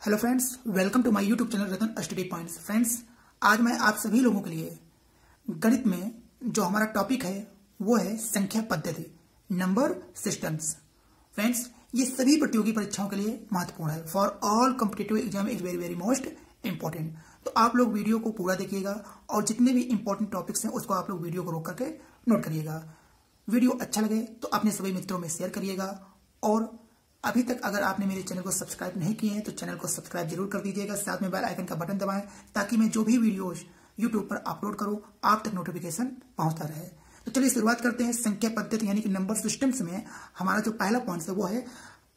Hello friends, welcome to my YouTube channel Ratan study points. Friends, आज मैं आप सभी लोगों के लिए गणित में जो हमारा टॉपिक है वो है संख्या पद्धति, नंबर सिस्टम्स। फ्रेंड्स, ये सभी प्रतियोगी परीक्षाओं के लिए महत्वपूर्ण है। For all competitive exam is very very most important. तो आप लोग वीडियो को पूरा देखिएगा और जितने भी इंपॉर्टेंट टॉपिक्स हैं उसको आप लोग वीडियो को रोक करके नोट करिएगा। वीडियो अच्छा लगे तो अपने सभी मित्रों में शेयर करिएगा और अभी तक अगर आपने मेरे चैनल को सब्सक्राइब नहीं किए हैं तो चैनल को सब्सक्राइब जरूर कर दीजिएगा। साथ में बेल आइकन का बटन दबाएं ताकि मैं जो भी वीडियोस यूट्यूब पर अपलोड करूं आप तक नोटिफिकेशन पहुंचता रहे। तो चलिए शुरुआत करते हैं। संख्या पद्धति यानी कि नंबर सिस्टम्स में हमारा जो पहला पॉइंट है वो है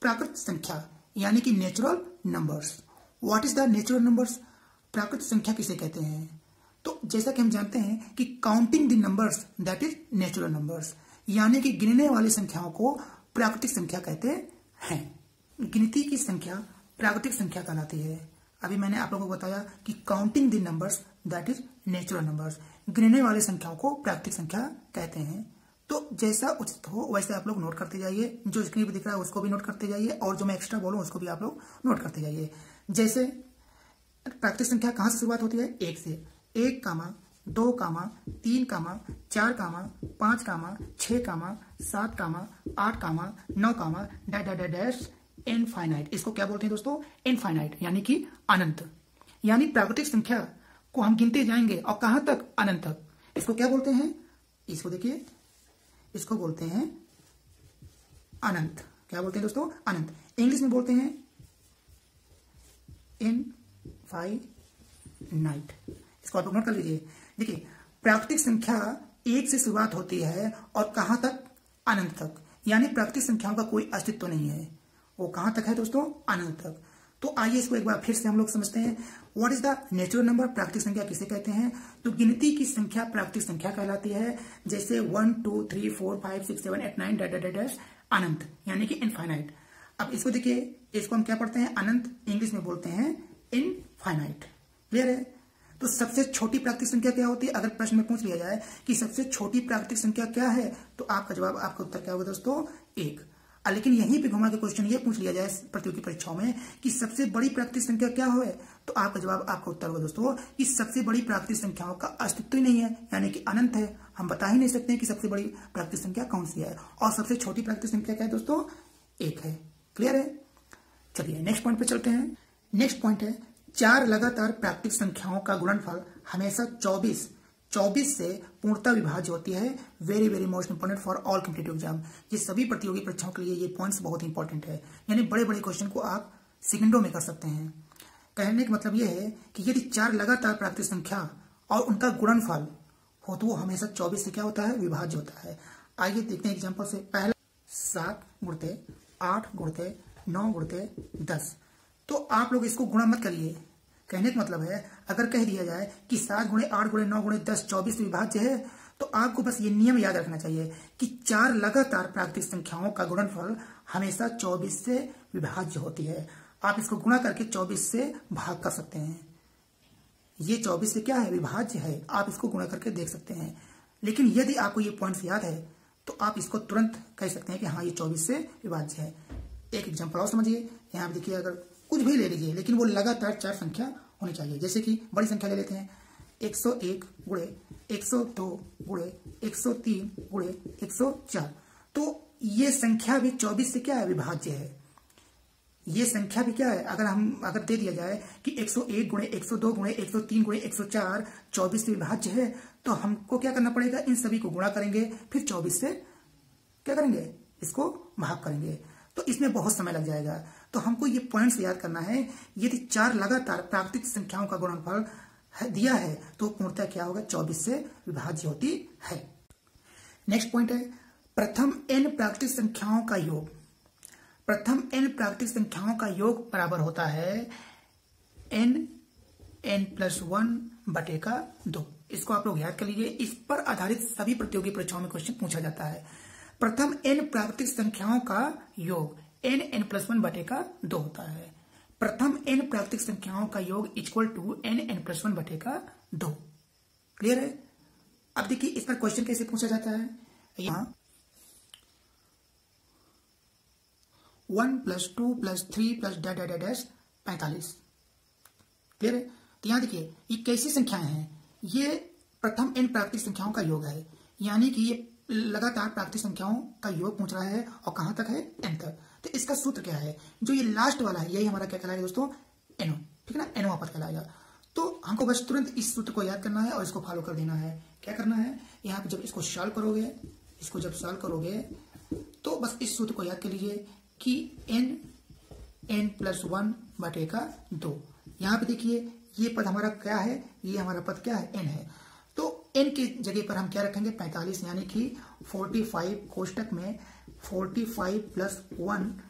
प्राकृत संख्या यानी कि natural numbers. What is the natural numbers? प्राकृत संख्या किसे कहते हैं? तो जैसा कि हम जानते हैं कि counting the numbers that is natural numbers, यानी कि गिनने वाली संख्याओं को प्राकृतिक संख्या कहते हैं। गिनती की संख्या प्राकृतिक संख्या कहलाती है। अभी मैंने आप लोगों को बताया कि counting the numbers that is natural numbers, गिनने वाली संख्याओं को प्राकृतिक संख्या कहते हैं। तो जैसा उचित हो वैसे आप लोग नोट करते जाइए। जो स्क्रीन पर दिख रहा है उसको भी नोट करते जाइए और जो मैं एक्स्ट्रा बोलूं उसको भी आप लोग नोट करते जाइए। जैसे प्राकृतिक संख्या कहां से शुरुआत होती है? 1 से। 1, 2, 3, 4, 5, 6, 7, 8, 9, डैश इनफाइनाइट। इसको क्या बोलते हैं दोस्तों? इनफाइनाइट यानी कि अनंत। यानी प्राकृतिक संख्या को हम गिनते जाएंगे और कहां तक? अनंत तक। इसको क्या बोलते हैं? इसको देखिए, इसको बोलते हैं अनंत। क्या बोलते हैं दोस्तों? अनंत। इंग्लिश में बोलते हैं इनफाइनाइट। इसको आप नोट कर लीजिए। देखिए, प्राकृतिक संख्या 1 से शुरुआत होती है और कहां तक? अनंत तक। यानी प्राकृतिक संख्याओं का कोई अस्तित्व नहीं है। वो कहां तक है दोस्तों? अनंत तक। तो आइए इसको एक बार फिर से हम लोग समझते हैं। What is the natural number? प्राकृतिक संख्या किसे कहते हैं? तो गिनती की संख्या प्राकृतिक संख्या कहलाती है। जैसे 1, 2, 3, 4, 5, 6, 7, 8, 9 डैश अनंत यानी कि इनफाइनाइट। अब इसको देखिए, इसको हम क्या पढ़ते हैं? अनंत। इंग्लिश में बोलते हैं इनफाइनाइट। क्लियर है? तो सबसे छोटी प्राकृतिक संख्या क्या होती है? अगर प्रश्न में पूछ लिया जाए कि सबसे छोटी प्राकृतिक संख्या क्या है तो आपका जवाब, आपका उत्तर क्या होगा दोस्तों? 1। लेकिन यहीं पे घुमा के क्वेश्चन ये पूछ लिया जाए प्रतियोगी परीक्षाओं में कि सबसे बड़ी प्राकृतिक संख्या क्या है तो आपका जवाब, आपका उत्तर होगा दोस्तों कि सबसे बड़ी प्राकृतिक संख्याओं का अस्तित्व ही नहीं है, यानी कि अनंत है। हम बता ही नहीं सकते कि सबसे बड़ी प्राकृतिक संख्या कौन सी है। और सबसे छोटी प्राकृतिक संख्या क्या है दोस्तों? 1 है। क्लियर है? चलिए नेक्स्ट पॉइंट पे चलते हैं। नेक्स्ट पॉइंट है 4 लगातार प्राकृतिक संख्याओं का गुणनफल हमेशा 24 से पूर्णतः विभाज्य होती है। Very very most important for all competitive exam. ये सभी प्रतियोगी परीक्षाओं के लिए ये पॉइंट्स बहुत इंपॉर्टेंट है। यानी बड़े बड़े क्वेश्चन को आप सेकंडों में कर सकते हैं। कहने का मतलब ये है कि यदि 4 लगातार प्राकृतिक संख्या और उनका गुणनफल हो तो वो हमेशा 24 से क्या होता है? विभाज्य होता है। आइए देखते हैं एग्जाम्पल से। पहला 7 गुणते 8 गुणते 9 गुणते 10। तो आप लोग इसको गुणा मत करिए। कहने का मतलब है अगर कह दिया जाए कि 7 गुणे 8 गुणे 9 गुणे 10 24 विभाज्य है तो आपको बस ये नियम याद रखना चाहिए कि 4 लगातार प्राकृतिक संख्याओं का गुणनफल हमेशा 24 से विभाज्य होती है। आप इसको गुणा करके 24 से भाग कर सकते हैं। ये 24 से क्या है? विभाज्य है। आप इसको गुणा करके देख सकते हैं। लेकिन यदि आपको ये पॉइंट्स याद है तो आप इसको तुरंत कह सकते हैं कि हाँ ये 24 से विभाज्य है। एक एग्जाम्पल और समझिए। यहाँ पे देखिए, अगर कुछ भी ले लीजिए लेकिन वो लगातार 4 संख्या होनी चाहिए। जैसे कि बड़ी संख्या ले लेते हैं 101 गुणे 102 गुणे 103 गुणे 104। तो ये संख्या भी 24 से क्या है? विभाज्य है। ये संख्या भी क्या है? अगर दे दिया जाए कि 101 गुणे 102 गुणे 103 गुणे 104 24 से विभाज्य है तो हमको क्या करना पड़ेगा? इन सभी को गुणा करेंगे, फिर 24 से क्या करेंगे? इसको भाग करेंगे। तो इसमें बहुत समय लग जाएगा। तो हमको ये पॉइंट्स याद करना है। यदि 4 लगातार प्राकृतिक संख्याओं का गुणनफल दिया है तो पूर्णतः क्या होगा? 24 से विभाज्य होती है। नेक्स्ट पॉइंट है प्रथम n प्राकृतिक संख्याओं का योग। प्रथम n प्राकृतिक संख्याओं का योग बराबर होता है n+1/2। इसको आप लोग याद कर लीजिए। इस पर आधारित सभी प्रतियोगी परीक्षाओं में क्वेश्चन पूछा जाता है। प्रथम n प्राकृतिक संख्याओं का योग n+1/2 होता है। प्रथम n प्राकृतिक संख्याओं का योग इक्वल टू n+1/2। क्लियर है? अब देखिए इस पर क्वेश्चन कैसे पूछा जाता है। यहाँ 1 + 2 + 3 + डैश 45। क्लियर है? तो यहाँ देखिए ये कैसी संख्याएं हैं, ये प्रथम n प्राकृतिक संख्याओं का योग है, यानी कि ये लगातार प्राकृतिक संख्याओं का योग पूछ रहा है और कहां तक है, n तक। तो इसका सूत्र क्या है, जो ये लास्ट वाला है यही हमारा क्या कहलाएगा दोस्तों, एनो, ठीक है ना, एनोवा पद कहलाएगा। तो हमको बस तुरंत इस सूत्र को याद करना है और इसको फॉलो कर देना है। क्या करना है, यहाँ पे जब इसको सॉल्व करोगे, इसको जब सॉल्व करोगे तो बस इस सूत्र को याद कर लीजिए कि n प्लस 1 बटे का 2। यहाँ पे देखिए ये पद हमारा क्या है, ये हमारा पद क्या है, n है। तो n की जगह पर हम क्या रखेंगे, 45, यानी कि 45 कोष्टक में 45 प्लस 1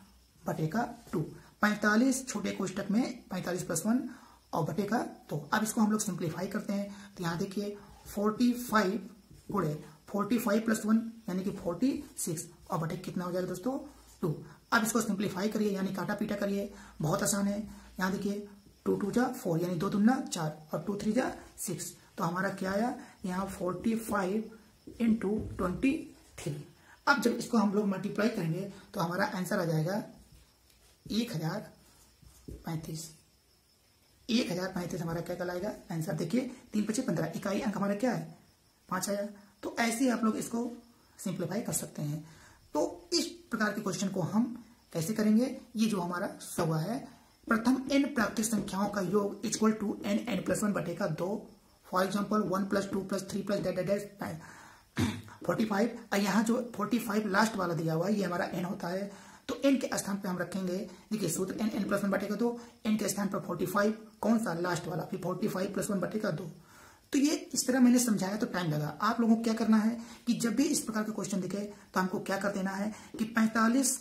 बटे का 2। 45 छोटे कोष्टक में 45 प्लस 1 और बटे का 2। अब इसको हम लोग सिंप्लीफाई करते हैं। तो यहाँ देखिए 45 गुणे 45 प्लस 1 यानी कि 46 और बटे कितना हो जाएगा दोस्तों, 2। अब इसको सिंप्लीफाई करिए, यानी काटा पीटा करिए, बहुत आसान है। यहाँ देखिए 2 2 जा 4 यानी 2 दूना 4 और 2 3 जा 6। तो हमारा क्या आया, यहाँ 45 इंटू 23। अब जब इसको हम लोग मल्टीप्लाई करेंगे तो हमारा आंसर आ जाएगा 1035। 1035 हमारा क्या कहलाएगा आंसर। देखिए 3 5 15, इकाई अंक हमारा क्या है, 5 आया। तो ऐसे आप लोग इसको सिंप्लीफाई कर सकते हैं। तो इस प्रकार के क्वेश्चन को हम कैसे करेंगे, ये जो हमारा सवा है, प्रथम n प्राकृतिक संख्याओं का योग इक्वल टू n प्लस 1 बटे का 2। For example 1 plus 2 plus 3 plus डेट 45। यहाँ जो 45 लास्ट वाला दिया हुआ है ये हमारा n होता है। तो n के स्थान पे हम रखेंगे, देखिए सूत्र n प्लस 1 बटे का 2, n के स्थान पर 45 कौन सा लास्ट वाला, फिर 45 प्लस 1 बटे का 2। तो ये इस तरह मैंने समझाया तो टाइम लगा। आप लोगों को क्या करना है कि जब भी इस प्रकार के क्वेश्चन दिखे तो हमको क्या कर देना है कि 45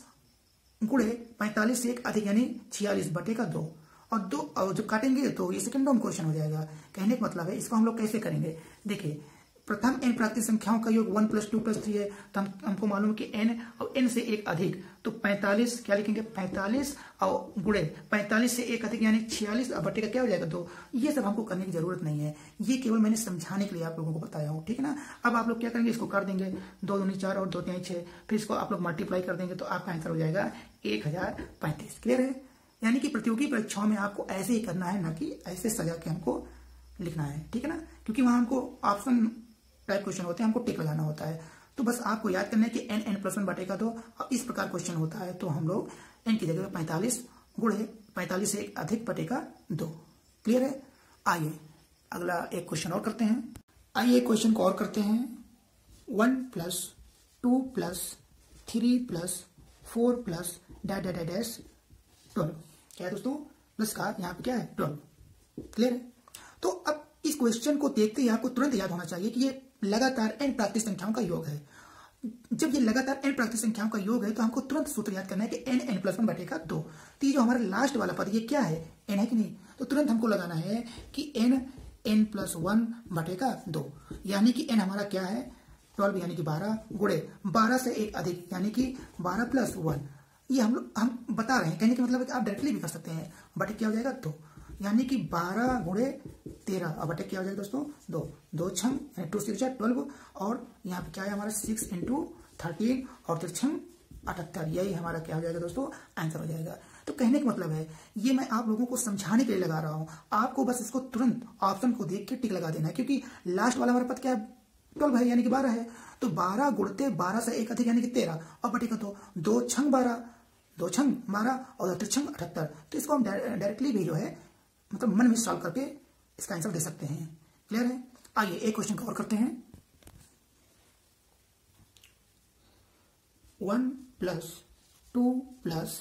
गुणे 45 से एक अधिक यानी 46 बटे का 2 और जब काटेंगे तो ये सेकंड राउंड क्वेश्चन हो जाएगा। कहने का मतलब है इसको हम लोग कैसे करेंगे, देखिए प्रथम n प्राकृतिक संख्याओं का योग 1 प्लस 2 प्लस 3 है। तो हमको मालूम कि n और n से एक अधिक, तो 45 क्या लिखेंगे, 45 और गुणे 45 से एक अधिक यानी 46 और बटे का क्या हो जाएगा 2। ये सब हमको करने की जरूरत नहीं है, ये केवल मैंने समझाने के लिए आप लोगों को बताया हूँ, ठीक है ना। अब आप लोग क्या करेंगे, इसको कर देंगे 2 दूनी 4 और 2 3 6, फिर इसको आप लोग मल्टीप्लाई कर देंगे तो आपका आंसर हो जाएगा 1035। क्लियर है? यानी कि प्रतियोगी परीक्षाओं में आपको ऐसे ही करना है, ना कि ऐसे सजा के हमको लिखना है, ठीक है ना, क्योंकि वहां हमको ऑप्शन टाइप क्वेश्चन होते हैं, हमको टिक लगाना होता है। तो बस आपको याद करना है कि n प्लस 1 बटे का 2 और इस प्रकार क्वेश्चन होता है तो हम लोग n की जगह 45 गुणे 45 से एक अधिक बटे का 2। क्लियर है? आइए अगला एक क्वेश्चन और करते हैं। आइए एक क्वेश्चन को और करते हैं। 1 plus 2 plus 3 plus 4 plus dash 12। क्या है दोस्तों, प्लस का यहाँ पे क्या है 12। क्लियर है? तो अब इस क्वेश्चन को देखते ही आपको तुरंत याद होना चाहिए कि ये लगातार n प्राकृतिक संख्याओं का योग है। जब ये लगातार n प्राकृतिक संख्याओं का योग है तो हमको तुरंत सूत्र याद करना है कि n प्लस 1 बटे का 2। तो ये जो हमारा लास्ट वाला पद ये क्या है, n है कि नहीं, तो तुरंत हमको लगाना है कि n प्लस 1 बटे का 2, यानी कि n हमारा क्या है 12 यानी कि 12 गुणे 12 से एक अधिक यानी कि 12 प्लस 1। ये हम बता रहे हैं, कहने का मतलब है कि आप डायरेक्टली भी कर सकते हैं। बटे क्या हो जाएगा 2, यानी कि 12 गुणे 13 और बटे क्या हो जाएगा दोस्तों 2 2 छंग यानी 2 6 12 और यहाँ पे क्या है हमारा 6 इंटू 13 और 3 छंग 78। यही हमारा क्या हो जाएगा दोस्तों आंसर हो जाएगा। तो कहने का मतलब है ये मैं आप लोगों को समझाने के लिए लगा रहा हूँ, आपको बस इसको तुरंत ऑप्शन को देख के टिक लगा देना है, क्योंकि लास्ट वाला हमारे पास क्या है 12 है यानी कि 12 है। तो 12 गुणते 12 से एक अधिक यानी कि 13 और बटे का 2 छंग 12 2 छंग 12 और 3 छंग 78। तो इसको हम डायरेक्टली भी जो है मतलब मन में सॉल्व करके इसका आंसर दे सकते हैं। क्लियर है? आइए एक क्वेश्चन को और करते हैं। 1 plus 2 plus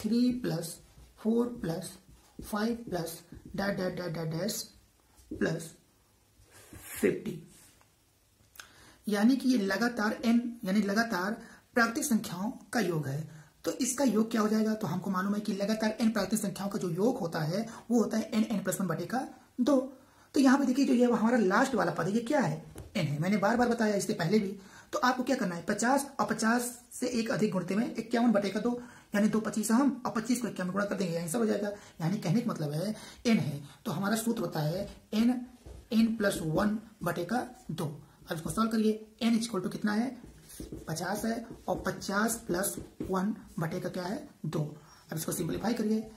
3 plus 4 plus 5 plus dash plus 50, यानी कि ये लगातार n यानी लगातार प्राकृतिक संख्याओं का योग है। तो इसका योग क्या हो जाएगा, तो हमको मालूम है कि लगातार n प्राकृतिक संख्याओं का जो योग होता है वो होता है n प्लस 1 बटे का 2। तो यहाँ पे देखिए जो ये हमारा लास्ट वाला पद है ये क्या है n है, मैंने बार बार बताया इससे पहले भी। तो आपको क्या करना है 50 और 50 से एक अधिक गुणते में 51 बटे का 2 यानी 2 25 हम और 25 को 51 गुणा कर देंगे आंसर हो जाएगा। यानी कहने का मतलब है n है तो हमारा सूत्र होता है n प्लस 1 बटे का 2। अब इसको सॉल्व करिए, n इक्वल टू कितना है 50 है और 50 प्लस 1 बटे का क्या है 2। अब इसको सिंप्लीफाई करिए,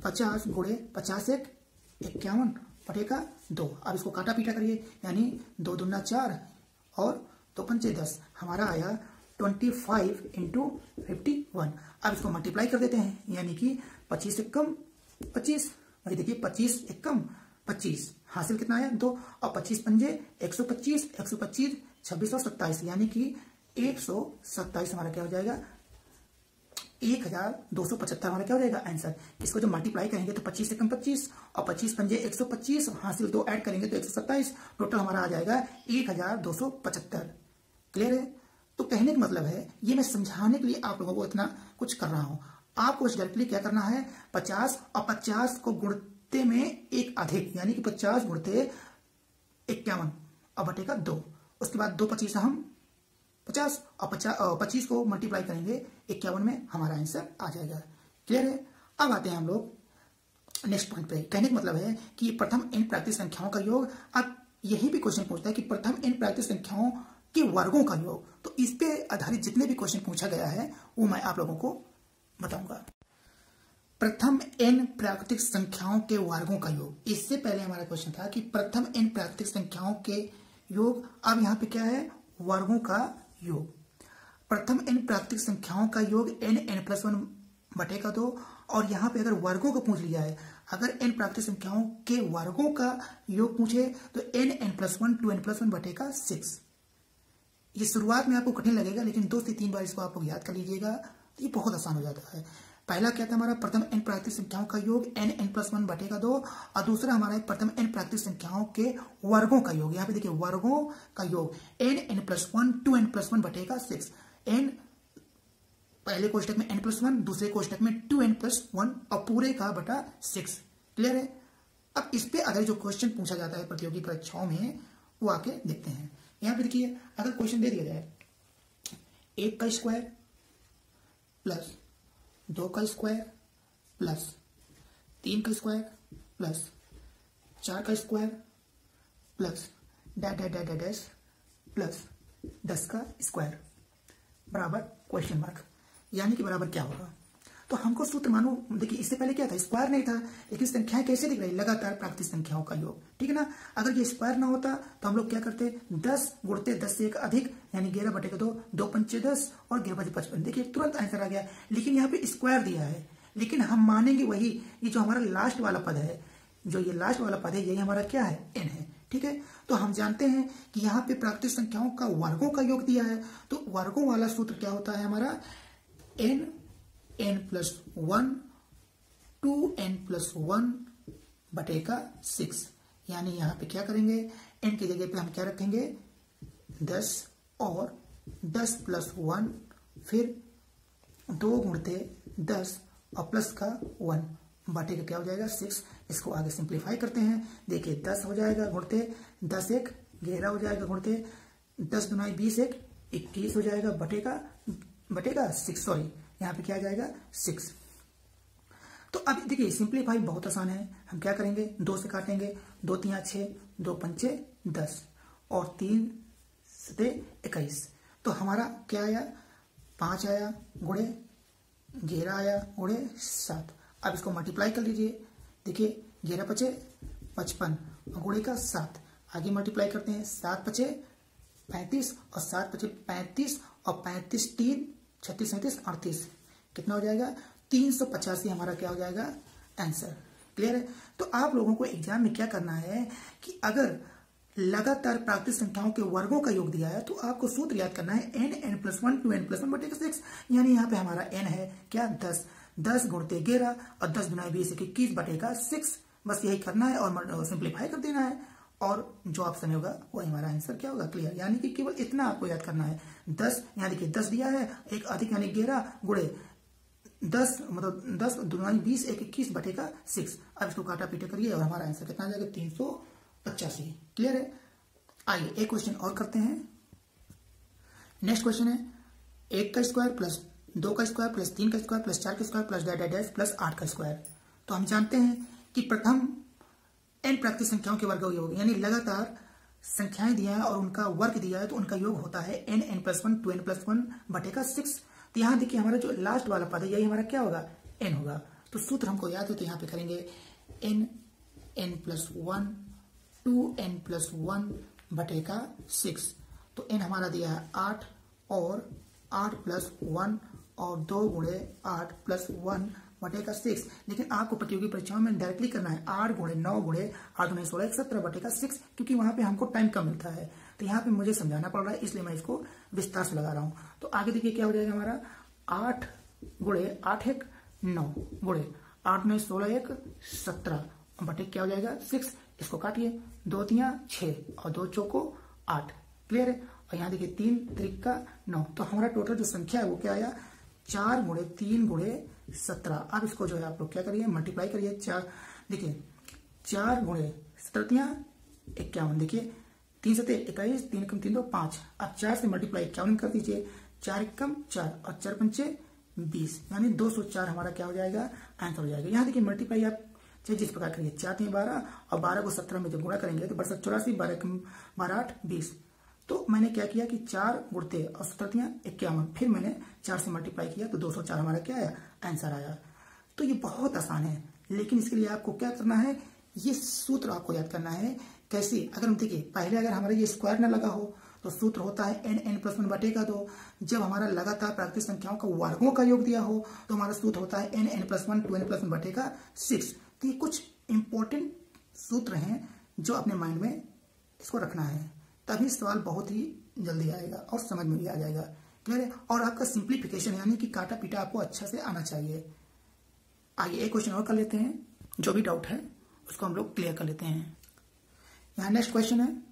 50 गुणे 50 एक 51 बटेगा 2। अब इसको काटा पीटा करिए, यानी 2 दूना 4 और 2 पंचे 10, हमारा आया 25 इंटू 51। अब इसको मल्टीप्लाई कर देते हैं, यानी कि 25 एकम 25, वही देखिए 25 एकम 25, हासिल कितना आया 2, और 25 पंजे 125, 125 26 और 27, यानी कि 127 हमारा क्या हो जाएगा 1275 हमारा क्या हो जाएगा आंसर। इसको जो मल्टीप्लाई करेंगे तो 25 एकम 25 और 25 पंजे 125, हासिल 2 ऐड करेंगे तो 127, टोटल हमारा आ जाएगा 1275। क्लियर है? तो कहने का मतलब है, ये मैं समझाने के लिए आप लोगों को इतना कुछ कर रहा हूं। आपको बस डायरेक्टली क्या करना है, 50 और 50 को गुणते में एक अधिक, यानी कि 50 गुणते 51 और बटेगा 2, उसके बाद 2 25 हम 50 और 25 को मल्टीप्लाई करेंगे 51 में, हमारा आंसर आ जाएगा। क्लियर है? अब आते हैं हम लोग नेक्स्ट पॉइंट पे। कहने का मतलब है कि प्रथम n प्राकृतिक संख्याओं का योग। अब यही भी क्वेश्चन पूछता है कि प्रथम n प्राकृतिक संख्याओं के वर्गों का योग। तो इस पे आधारित जितने भी क्वेश्चन पूछा गया है वो मैं आप लोगों को बताऊंगा। प्रथम n प्राकृतिक संख्याओं के वर्गों का योग। इससे पहले हमारा क्वेश्चन था कि प्रथम n प्राकृतिक संख्याओं के योग। अब यहाँ पे क्या है, वर्गों का योग। प्रथम n प्राकृतिक संख्याओं का योग n+1 बटेगा 2, और यहाँ पे अगर वर्गों को पूछ लिया है, अगर n प्राकृतिक संख्याओं के वर्गों का योग पूछे तो n+1 2n+1 बटेगा 6। ये शुरुआत में आपको कठिन लगेगा, लेकिन 2 से 3 बार इसको आप लोग याद कर लीजिएगा तो ये बहुत आसान हो जाता है। पहला क्या था हमारा, प्रथम n प्राकृतिक संख्याओं का योग n+1 बटेगा 2, और दूसरा हमारा है प्रथम n प्राकृतिक संख्याओं के वर्गों का योग। यहाँ पे देखिए वर्गों का योग n+1 2n+1 बटेगा 6। n पहले कोष्टक में n+1, दूसरे कोष्टक में 2n+1 और पूरे का बटा 6। क्लियर है? अब इस पे अगर जो क्वेश्चन पूछा जाता है प्रतियोगी परीक्षाओं में, वो आके देखते हैं। यहाँ पे देखिए, अगर क्वेश्चन दे दिया जाए 1 का स्क्वायर प्लस 2 का स्क्वायर प्लस 3 का स्क्वायर प्लस 4 का स्क्वायर प्लस डैश प्लस 10 का स्क्वायर बराबर क्वेश्चन मार्क, यानी कि बराबर क्या होगा। तो हमको सूत्र मानो, देखिए इससे पहले क्या था, स्क्वायर नहीं था, लेकिन संख्याएं कैसे दिख रही, लगातार प्राकृतिक संख्याओं का योग। ठीक है ना? अगर ये स्क्वायर ना होता तो हम लोग क्या करते, 10 गुणते 10 से एक अधिक, यानी 11 बटेगा 2, 2 पंचे 10 और 11 बचे 55। देखिए तुरंत आंसर आ गया, लेकिन यहाँ पे स्क्वायर दिया है। लेकिन हम मानेंगे वही, ये जो हमारा लास्ट वाला पद है, जो ये लास्ट वाला पद है, यही हमारा क्या है, n है। ठीक है? तो हम जानते हैं कि यहाँ पे प्राकृतिक संख्याओं का वर्गों का योग दिया है, तो वर्गों वाला सूत्र क्या होता है हमारा, n+1 2n+1 बटेगा 6। यानी यहाँ पे क्या करेंगे, n की जगह पे हम क्या रखेंगे 10 और 10+1, फिर 2 गुणते 10 और प्लस का 1 बटेगा क्या हो जाएगा 6। इसको आगे सिंप्लीफाई करते हैं, देखिए 10 हो जाएगा गुणते 10 एक 11 हो जाएगा, गुणते 10 दूना 20 एक 21 हो जाएगा, बटेगा 6। सॉरी, यहाँ पे क्या आ जाएगा 6। तो अब देखिए सिंप्लीफाई बहुत आसान है। हम क्या करेंगे, 2 से काटेंगे, 2 3 6, 2 पंचे 10 और 3 सते 21। तो हमारा क्या आया, 5 आया गुणे 11 आया गुणे 7। अब इसको मल्टीप्लाई कर लीजिए, देखिए 11 पचे 55 और गुणे का 7, आगे मल्टीप्लाई करते हैं, 7 पचे 35 और 7 पचे 35 और 35 3 36 37 38, कितना हो जाएगा 385 हमारा क्या हो जाएगा आंसर। क्लियर है? तो आप लोगों को एग्जाम में क्या करना है कि अगर लगातार प्राकृतिक संख्याओं के वर्गों का योग दिया है तो आपको सूत्र याद करना है n+1 2n+1 बटेगा 6। यानी यहाँ पे हमारा n है क्या 10 गुणते 11 और 10 दूना 20 21 बटेगा 6। बस यही करना है और सिंप्लीफाई कर देना है, और जो ऑप्शन होगा वही हमारा आंसर क्या होगा क्लियर। यानी कि केवल इतना आपको याद करना है, 10 यहाँ देखिए 10 दिया है, एक अधिक यानी 11 गुणे 10 मतलब 10 दूना 20 21 बटेगा 6। अब इसको काटा पीटा करिए और हमारा आंसर कितना आ जाएगा 385। क्लियर है? आइए एक क्वेश्चन और करते हैं। नेक्स्ट क्वेश्चन है 1 का स्क्वायर प्लस 2 का स्क्वायर प्लस 3 का स्क्वायर प्लस 4 का स्क्वायर प्लस डैश प्लस 8 का स्क्वायर। तो हम जानते हैं कि प्रथम n प्राकृतिक संख्याओं के वर्ग का योग, यानी लगातार संख्याएं दिया है और उनका वर्ग दिया है तो उनका योग होता है n+1 2n+1 बटेगा 6। तो यहाँ देखिए हमारा जो लास्ट वाला पद है यही हमारा क्या होगा n होगा। तो सूत्र हमको याद हो तो यहाँ पे करेंगे n n+1 2n+1 बटे का 6। तो n हमारा दिया है 8 और 8+1 और 2 गुणे 8+1 बटे का 6। लेकिन आपको प्रतियोगी परीक्षाओं में डायरेक्टली करना है 8 गुणे 9 गुणे 8 गुणे 16 17 बटे का 6, क्योंकि वहां पे हमको टाइम कम मिलता है। तो यहाँ पे मुझे समझाना पड़ रहा है, इसलिए मैं इसको विस्तार से लगा रहा हूँ। तो आगे देखिए क्या हो जाएगा हमारा 8 गुणे 8 1 9 गुणे 8 गुणे 16 1 17 बटे क्या हो जाएगा 6। इसको काटिए, 2 3 6 और 2 चौको 8। क्लियर है। और यहाँ देखिए 3 3 का 9। तो हमारा टोटल जो संख्या है वो क्या आया 4 गुणे 3 गुणे 17। अब इसको जो है आप लोग क्या करिए मल्टीप्लाई करिए। 4 देखिए 4 गुणे 17 51। देखिए 3 7 21 3 कम 3 2 5। अब 4 से मल्टीप्लाई 51 कर दीजिए। 4 कम 4 और 4 पंचे 20, यानी 204 हमारा क्या हो जाएगा आंसर हो जाएगा। यहाँ देखिए मल्टीप्लाई आप चाहे जिस प्रकार करिए 4 3 12 और 12 को 17 में जब गुणा करेंगे तो 84 12 कम 12 8 20। तो मैंने क्या किया कि 4 गुणते और 17 51, फिर मैंने 4 से मल्टीप्लाई किया तो 204 हमारा क्या आया आंसर आया। तो ये बहुत आसान है, लेकिन इसके लिए आपको क्या करना है, ये सूत्र आपको याद करना है। कैसे, अगर हम देखिए पहले अगर हमारा ये स्क्वायर न लगा हो तो सूत्र होता है n n+1 बटे का 2। जब हमारा लगातार प्राकृतिक संख्याओं का वर्गों का योग दिया हो तो हमारा सूत्र होता है n n+1 2n+1 बटे का 6। तो ये कुछ इंपॉर्टेंट सूत्र हैं जो अपने माइंड में इसको रखना है, तभी सवाल बहुत ही जल्दी आएगा और समझ में भी आ जाएगा। क्लियर है। और आपका सिंप्लीफिकेशन यानी कि काटा पीटा आपको अच्छा से आना चाहिए। आइए एक क्वेश्चन और कर लेते हैं, जो भी डाउट है उसको हम लोग क्लियर कर लेते हैं। यहाँ नेक्स्ट क्वेश्चन है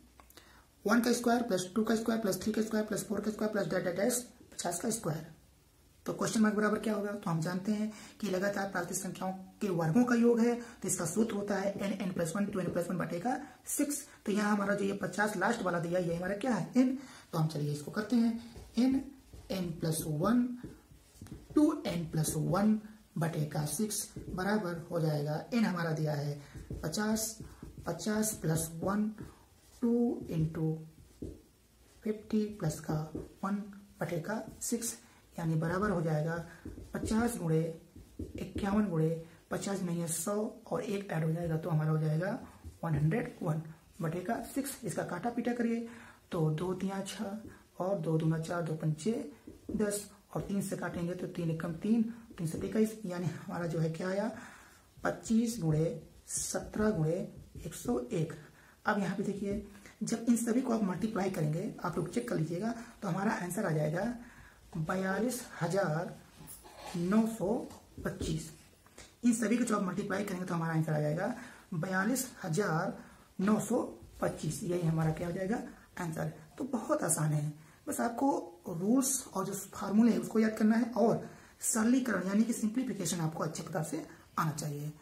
1 का स्क्वायर प्लस 2 का स्क्वायर प्लस 3 का स्क्वायर प्लस 4 का स्क्वायर प्लस डैश 50 का स्क्वायर। तो क्वेश्चन मार्क बराबर क्या होगा, तो हम जानते हैं कि लगातार प्राकृतिक संख्याओं के वर्गों का योग है, तो इसका सूत्र होता है n n+1 2n+1 बटे का 6। तो यहाँ हमारा जो ये 50 लास्ट वाला दिया ये हमारा क्या है n। तो हम चलिए इसको करते हैं n n+1 2n+1 बटे का 6 बराबर हो जाएगा n हमारा दिया है 50 50 प्लस 1 2 इंटू 50 प्लस का 1 बटे का 6, यानी बराबर हो जाएगा 50 गुणे 51 गुणे 50 नहीं है 100 और 1 ऐड हो जाएगा तो हमारा हो जाएगा 101 बटे का 6। इसका काटा पीटा करिए तो 2 3 6 और 2 दूना 4 2 पंचे 10 और 3 से काटेंगे तो 3 एकम 3 3 से 21, यानी हमारा जो है क्या आया 25 गुणे 17 गुणे 101। अब यहाँ पे देखिए जब इन सभी को आप मल्टीप्लाई करेंगे, आप लोग चेक कर लीजिएगा, तो हमारा आंसर आ जाएगा 42,925। इन सभी को जब आप मल्टीप्लाई करेंगे तो हमारा आंसर आ जाएगा 42,925। यही हमारा क्या हो जाएगा आंसर। तो बहुत आसान है, बस आपको रूल्स और जो फार्मूले है उसको याद करना है और सरलीकरण यानी कि सिंप्लीफिकेशन आपको अच्छे प्रकार से आना चाहिए।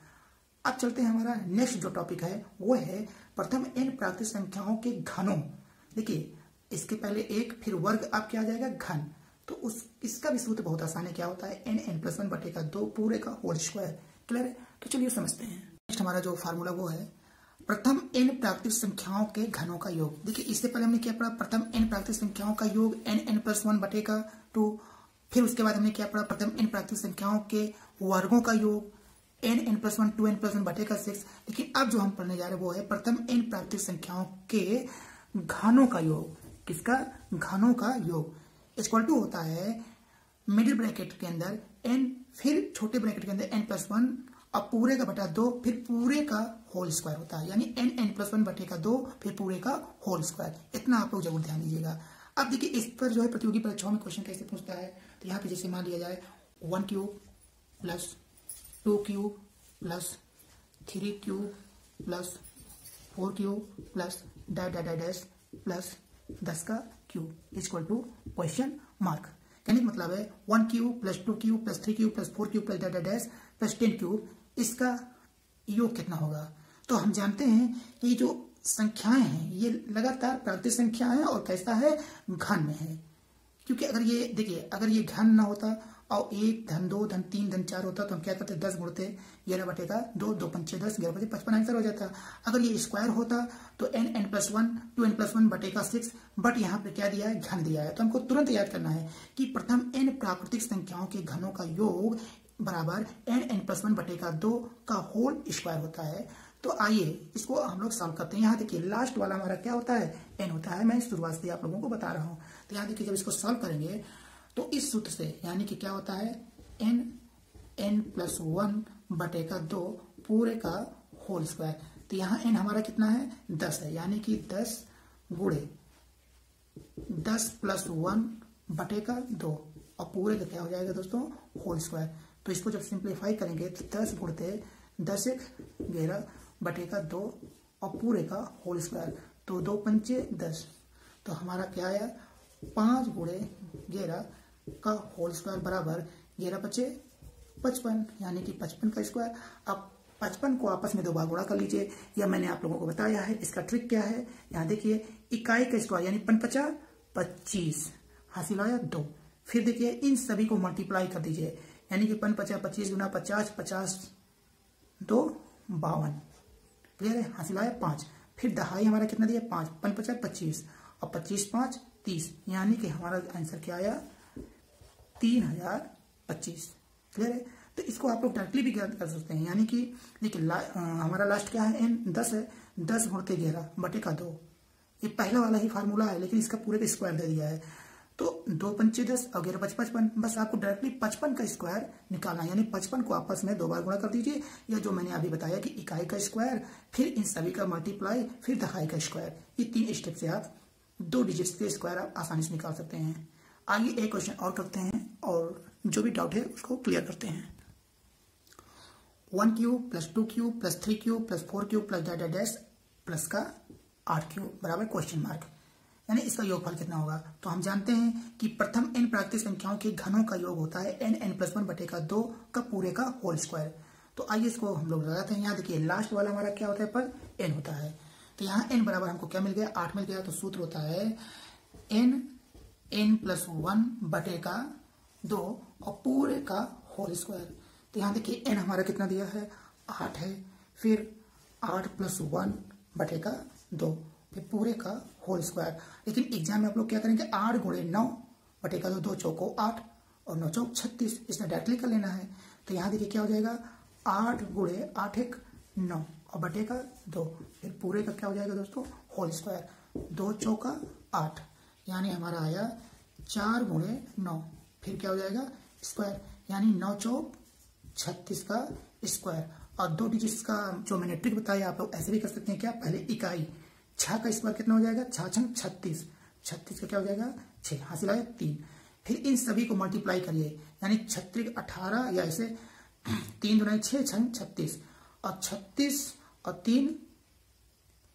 अब चलते हैं, हमारा नेक्स्ट जो टॉपिक है वो है प्रथम n प्राकृतिक संख्याओं के घनों। देखिए इसके पहले एक फिर वर्ग, अब क्या आ जाएगा घन। तो इसका भी सूत्र बहुत आसान है, क्या होता है n n+1 बटे का 2 पूरे का होल स्क्वायर। क्लियर है। तो चलिए समझते हैं। नेक्स्ट हमारा जो फार्मूला वो है प्रथम n प्राकृतिक संख्याओं के घनों का योग। देखिए इससे पहले हमने क्या पढ़ा, प्रथम n प्राकृतिक संख्याओं का योग n n+1 बटे का 2। फिर उसके बाद हमने क्या पढ़ा, प्रथम n प्राकृतिक संख्याओं के वर्गों का योग n n+1 2n+1 बटे का 6। लेकिन अब जो हम पढ़ने जा रहे हैं वो है प्रथम n प्राकृतिक संख्याओं के घनों का योग। किसका, घनों का योग इक्वल टू होता है मिडिल ब्रैकेट के अंदर n, फिर छोटे ब्रैकेट के अंदर n+1 और पूरे का बटा 2 फिर पूरे का होल स्क्वायर होता है, यानी n n+1 बटे का 2 फिर पूरे का होल स्क्वायर। इतना आप लोग जरूर ध्यान दीजिएगा। अब देखिए इस पर जो है प्रतियोगी परीक्षाओं में क्वेश्चन कैसे पूछता है, तो यहाँ पे जैसे मान लिया जाए 1 cube plus 2 cube plus 3 cube plus 4 cube plus dash plus 10 का cube equal to question mark. कहने का मतलब है 1 cube plus 2 cube plus 3 cube plus 4 cube plus dash plus 10 cube, इसका योग कितना होगा। तो हम जानते हैं कि जो संख्याएं हैं ये लगातार प्राकृतिक संख्या है और कैसा है घन में है, क्योंकि अगर ये देखिए अगर ये घन ना होता और 1 धन 2 धन 3 धन 4 होता तो हम क्या करते 10 गुणते 11 बटे का 2 2 पंचे 10 11 बटे 55 आंसर हो जाता। अगर ये स्क्वायर होता तो n n+1 2n+1 बटे का 6, बट यहाँ पे क्या दिया है घन दिया है। तो हमको तुरंत याद करना है कि प्रथम n प्राकृतिक संख्याओं के घनों का योग बराबर n+1 बटेगा 2 का होल स्क्वायर होता है। तो आइए इसको हम लोग सॉल्व करते हैं। यहाँ देखिए लास्ट वाला हमारा क्या होता है, n होता है। मैं शुरुआत से आप लोगों को बता रहा हूँ। तो यहाँ देखिए जब इसको सॉल्व करेंगे तो इस सूत्र से यानी कि क्या होता है n+1 बटेगा 2 पूरे का होल स्क्वायर। तो यहाँ n हमारा कितना है 10 है, यानी कि 10 गुणे 10+1 बटेगा 2 और पूरे का क्या हो जाएगा दोस्तों होल स्क्वायर। तो इसको जब सिंप्लीफाई करेंगे तो 10 गुणते 10 11 बटेगा 2 और पूरे का होल स्क्वायर। तो 2 पंचे 10, तो हमारा क्या आया 5 गुणे 11 का होल स्क्वायर बराबर 11 बचे 55, यानी कि 55 का स्क्वायर। अब 55 को आपस में 2 बार गुणा कर लीजिए, यह मैंने आप लोगों को बताया है। इसका ट्रिक क्या है, यहाँ देखिए इकाई का स्क्वायर यानी 55 25 हासिल आया 2। फिर देखिए इन सभी को मल्टीप्लाई कर दीजिए, यानी कि 55 25 गुना 50 50 2 52, क्लियर है, हासिल आया 5। फिर दहाई हमारा कितना दिया 5 55 25 और 25 5 30, यानी कि हमारा आंसर क्या आया 3025, क्लियर है। तो इसको आप लोग डायरेक्टली भी ज्ञात कर सकते हैं, यानी कि देखिए हमारा लास्ट क्या है n 10 है, 10 गुणते 11 बटेगा 2। ये पहला वाला ही फार्मूला है, लेकिन इसका पूरे का स्क्वायर दे दिया है। तो 2 पंचे 10 और 11 5 55, बस आपको डायरेक्टली 55 का स्क्वायर निकालना है, यानी 55 को आपस में 2 बार गुणा कर दीजिए, या जो मैंने अभी बताया कि इकाई का स्क्वायर फिर इन सभी का मल्टीप्लाई फिर दहाई का स्क्वायर। ये 3 स्टेप से आप 2 डिजिट्स के स्क्वायर आप आसानी से निकाल सकते हैं। आइए एक क्वेश्चन और करते हैं और जो भी डाउट है उसको क्लियर करते हैं। 1 cube plus 2 cube plus 3 cube plus 4 cube plus dash dash plus का 8 क्यूब बराबर क्वेश्चन मार्क, यानी इसका योगफल कितना होगा। तो हम जानते हैं कि प्रथम n प्राकृतिक संख्याओं के घनों का योग होता है n+1 बटेगा 2 का पूरे का होल स्क्वायर। तो आइए इसको हम लोग लगाते हैं। यहाँ देखिए लास्ट वाला हमारा क्या होता है पर n होता है। तो यहाँ n बराबर हमको क्या मिल गया 8 मिल गया। तो सूत्र होता है n+1 बटेगा 2 और पूरे का होल स्क्वायर। तो यहाँ देखिए n हमारा कितना दिया है 8 है, फिर 8+1 बटेगा 2 फिर पूरे का होल स्क्वायर। लेकिन एग्जाम में आप लोग क्या करेंगे 8 गुणे 9 बटेगा 2, 2 चौको 8 और 9 चौक 36, इसमें डायरेक्टली कर लेना है। तो यहाँ देखिए क्या हो जाएगा 8 गुणे 8 1 9 और बटेगा 2 फिर पूरे का क्या हो जाएगा दोस्तों होल स्क्वायर। 2 चौका 8, यानी हमारा आया 4 गुणे 9 फिर क्या हो जाएगा स्क्वायर, यानी 9 चौक 36 का स्क्वायर। और 2 डिजिट्स का जो मैंने ट्रिक बताया आप लोग ऐसे भी कर सकते हैं। क्या पहले इकाई 6 का स्क्वायर कितना हो जाएगा 6 छंग 36, 36 का क्या हो जाएगा 6 हासिल आया 3। फिर इन सभी को मल्टीप्लाई करिए, यानी 36 18 या ऐसे 3 दुना 6 छंग 36 और 36 और 3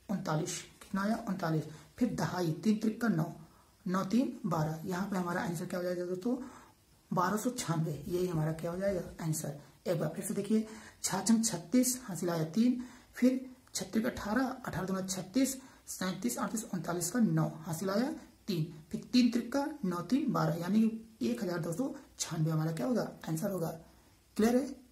39, कितना आया 39। फिर दहाई 3 त्रिक का 9 9 3 12, यहाँ पे हमारा आंसर क्या हो जाएगा दोस्तों 1296, यही हमारा क्या हो जाएगा आंसर। एक बार फिर से देखिए 6 छंग 36 हासिल आया 3, फिर 36 18 18 दुना 36 37 38 39 का 9 हासिल आया 3, फिर 3 त्रिक का 9 3 12, यानी 1296 हमारा क्या होगा आंसर होगा। क्लियर है।